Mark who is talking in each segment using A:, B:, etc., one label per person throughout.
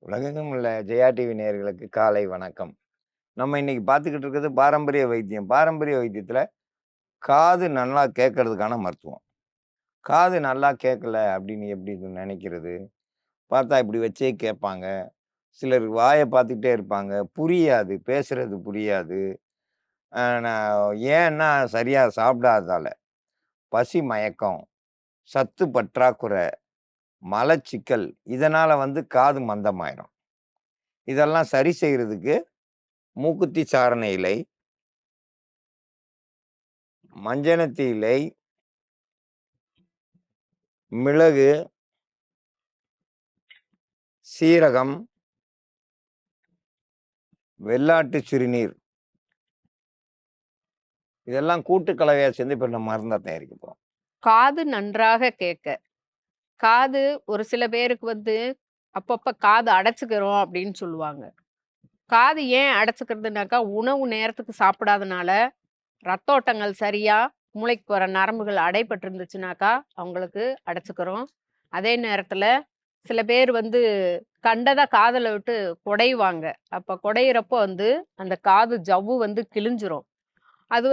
A: உலகெங்கும் உள்ள ஜெயா டிவி நேயர்களுக்கு காலை வணக்கம். நம்ம இன்னைக்கு பார்த்துக்கிட்டு இருக்கிறது பாரம்பரிய வைத்தியம். பாரம்பரிய வைத்தியத்துல காது நல்லா கேட்கறதுக்கான மருத்துவம். காது நல்லா கேட்கல அப்படின்னு எப்படி நினைக்கிறது? பார்த்தா இப்படி வச்சே கேட்பாங்க. சிலர் வாய பார்த்துக்கிட்டே இருப்பாங்க. புரியாது. பேசுறது புரியாது. நான் ஏன்னா சரியா சாப்பிடாததால. பசி மயக்கம், சத்து பற்றாக்குறை, மலச்சிக்கல் இதனால காது மந்தமாயிரும். இதெல்லாம் சரி செய்றதுக்கு மூக்குத்தி சாரண இலை, மஞ்சனத்தி இலை, மிளகு, சீரகம், வெள்ளாட்டு சிறுநீர் இதெல்லாம் கூட்டு கலவையா சேர்ந்து இப்ப நம்ம மருந்தா தயாரிக்க போறோம்.
B: காது நன்றாக கேட்க. காது ஒரு சில பேருக்கு அப்பப்ப காது அடைச்சுக்கிறோம் அப்படின்னு சொல்லுவாங்க. காது ஏன் அடைச்சுக்கிறதுனாக்கா, உணவு நேரத்துக்கு சாப்பிடாதனால, ரத்த ஓட்டங்கள் சரியா மூளைக்கு போற நரம்புகள் அடைபட்டு இருந்துச்சுனாக்கா, அவங்களுக்கு அடைச்சுக்கிறோம். அதே நேரத்துல சில பேர் கண்டத காதுல விட்டு குடைவாங்க. அப்ப குடையிறப்போ அந்த காது ஜவ்வு கிழிஞ்சிரும். அது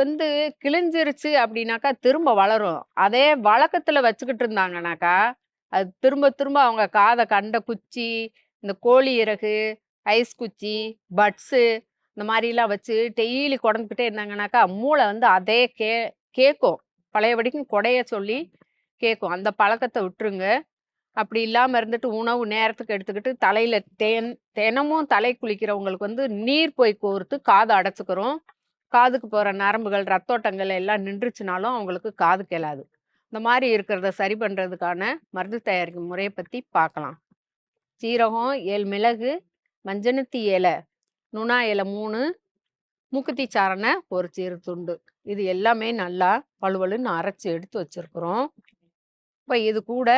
B: கிழிஞ்சிருச்சு அப்படின்னாக்கா, திரும்ப வளரும். அதே வழக்கத்துல வச்சுக்கிட்டு இருந்தாங்கனாக்கா, அது திரும்ப திரும்ப அவங்க காத கண்ட குச்சி, இந்த கோழி இறகு, ஐஸ் குச்சி, பட்ஸு இந்த மாரிலாம் வச்சு டெய்லி கொடஞ்சுக்கிட்டே இருந்தாங்கனாக்கா, மூளை அதே கேக்கும். பழையபடிக்கும் கொடைய சொல்லி கேக்கும். அந்த பழக்கத்த விட்டுருங்க. அப்படி இல்லாம இருந்துட்டு உணவு நேரத்துக்கு எடுத்துக்கிட்டு, தலையில தினமும் தலை குளிக்கிறவங்களுக்கு நீர் போய் கோர்த்து காது அடைச்சுக்கிறோம். காதுக்கு போற நரம்புகள், ரத்தோட்டங்கள் எல்லாம் நின்றுச்சுனாலும் அவங்களுக்கு காது கேளாது. இந்த மாரி இருக்கிறத சரி பண்றதுக்கான மருந்து தயாரிக்கும் முறைய பத்தி பார்க்கலாம். சீரகம், 7 மிளகு, மஞ்சனத்தி இலை, நுணா இலை 3, மூக்குத்தி சாரண ஒரு சிறு துண்டு. இது எல்லாமே நல்லா வழுவழுன்னு அரைச்சு எடுத்து வச்சிருக்கிறோம். இப்ப இது கூட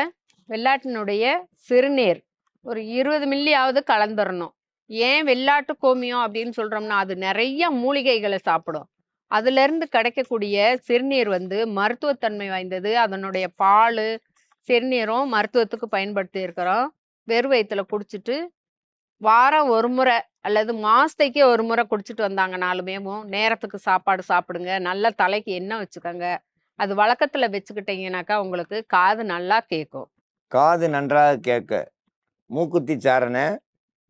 B: வெள்ளாட்டினுடைய சிறுநீர் ஒரு 20 மில்லியாவது கலந்துரணும். ஏன் வெள்ளாட்டு கோமியம் அப்படின்னு சொல்றோம்னா, அது நெறைய மூலிகைகள சாப்பிடும். அதிலிருந்து கிடைக்கக்கூடிய சிறுநீர் மருத்துவத்தன்மை வாய்ந்தது. அதனுடைய பாலு, சிறுநீரும் மருத்துவத்துக்கு பயன்படுத்தி இருக்கிறோம். வெறும் வயித்துல குடிச்சிட்டு, வாரம் 1 முறை அல்லது மாசத்துக்கே 1 முறை குடிச்சிட்டு வந்தாங்கனாலுமேவும், நேரத்துக்கு சாப்பாடு சாப்பிடுங்க. நல்ல தலைக்கு எண்ணெய் வச்சுக்கங்க. அது வழக்கத்துல வச்சுக்கிட்டீங்கனாக்கா, உங்களுக்கு காது நல்லா கேட்கும்.
A: காது நன்றாக கேட்க மூக்குத்தி சாரண,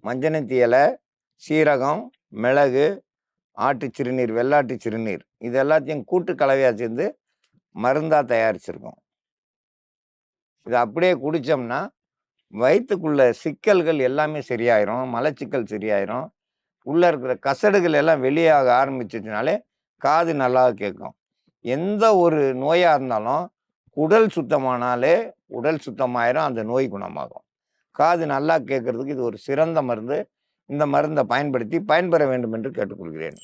A: மஞ்சனத்தி இலை, சீரகம், மிளகு, ஆட்டு சிறுநீர், வெள்ளாட்டு சிறுநீர் இது எல்லாத்தையும் கூட்டு கலவையா சேர்ந்து மருந்தா தயாரிச்சிருக்கோம். இத அப்படியே குடிச்சோம்னா, வயித்துக்குள்ள சிக்கல்கள் எல்லாமே சரியாயிரும். மலச்சிக்கல் சரியாயிரும். உள்ள இருக்கிற கசடுகள் எல்லாம் வெளியாக ஆரம்பிச்சுச்சுனாலே, காது நல்லா கேட்கும். எந்த ஒரு நோயா இருந்தாலும், குடல் சுத்தமானாலே, உடல் சுத்தமாயிரும். அந்த நோய் குணமாகும். காது நல்லா கேட்கறதுக்கு இது ஒரு சிறந்த மருந்து. இந்த மருந்த பயன்படுத்தி பயன்பெற வேண்டும் என்று கேட்டுக்கொள்கிறேன்.